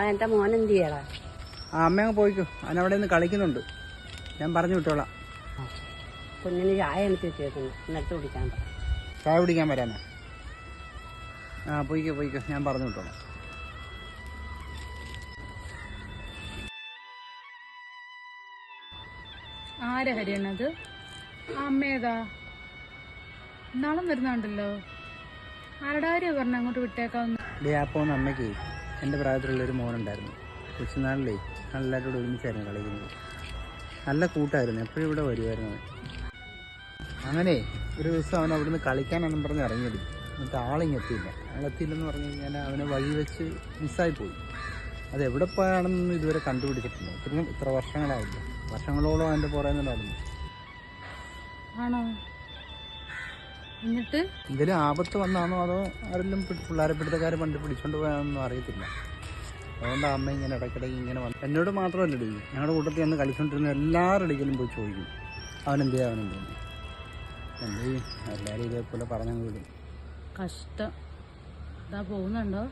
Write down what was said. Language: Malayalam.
എന്റെ മോൻ എന്ത് ചെയ്യടാ? അമ്മ അങ്ങ് പോയിക്കോ, അവനവിടെ നിന്ന് കളിക്കുന്നുണ്ട്. ഞാൻ പറഞ്ഞു വിട്ടോളാം. കുഞ്ഞിന് ചായ എനിക്ക് വെച്ചേക്കുന്നു, എന്നിട്ട് കുടിക്കാൻ പറ. ചായ കുടിക്കാൻ വരാനാ? പോയിക്കോ, ഞാൻ പറഞ്ഞു വിട്ടോളാം. ആരാ ഹരിയണത്? അമ്മേതാ? നാളും വരുന്നുണ്ടല്ലോ. ആരുടെ കാര്യമാണ് പറഞ്ഞ അങ്ങോട്ട് വിട്ടേക്കാവുന്ന? അപ്പോൾ അമ്മയ്ക്ക് എൻ്റെ പ്രായത്തിലുള്ളൊരു മോനുണ്ടായിരുന്നു. കൊച്ചുനാളിലേ എല്ലാവരും കൂടെ ഒരുമിച്ചായിരുന്നു കളിക്കുന്നത്. നല്ല കൂട്ടായിരുന്നു, എപ്പോഴും ഇവിടെ വരുമായിരുന്നു. അങ്ങനെ ഒരു ദിവസം അവൻ അവിടുന്ന് കളിക്കാനെന്നും പറഞ്ഞ് ഇറങ്ങിയത്. എന്നിട്ട് ആളിങ്ങെത്തിയില്ല. ആളെത്തിയില്ലെന്ന് പറഞ്ഞു കഴിഞ്ഞാൽ അവനെ വഴി വെച്ച് മിസ്സായിപ്പോയി. അതെവിടെ പോയാണെന്നൊന്നും ഇതുവരെ കണ്ടുപിടിച്ചിട്ടില്ല. ഇത്ര വർഷങ്ങളായില്ല, വർഷങ്ങളോളം അതിൻ്റെ പുറകെ നടന്നു. ആണോ? എന്നിട്ട് എന്തെങ്കിലും ആപത്ത് വന്നാണോ അതോ ആരെങ്കിലും പിള്ളേരെ പിടുത്തക്കാരെ പണ്ട് പിടിച്ചോണ്ട് പോയാണെന്നൊന്നും അറിയത്തില്ല. അതുകൊണ്ട് അമ്മ ഇങ്ങനെ ഇടയ്ക്കിടയ്ക്ക് ഇങ്ങനെ വന്നു. എന്നോട് മാത്രമല്ലടി, ഞങ്ങളുടെ കൂട്ടത്തിൽ അന്ന് കളിച്ചുകൊണ്ടിരുന്ന എല്ലാവരുടെ ഇടയ്ക്കലും പോയി ചോദിക്കും, അവനെന്ത് ചെയ്യും. എന്ത് ചെയ്യും? എല്ലാവരും ഇതേപോലെ പറഞ്ഞങ്ങ് വിടും. കഷ്ടം. ഇതാ പോകുന്നുണ്ടോ?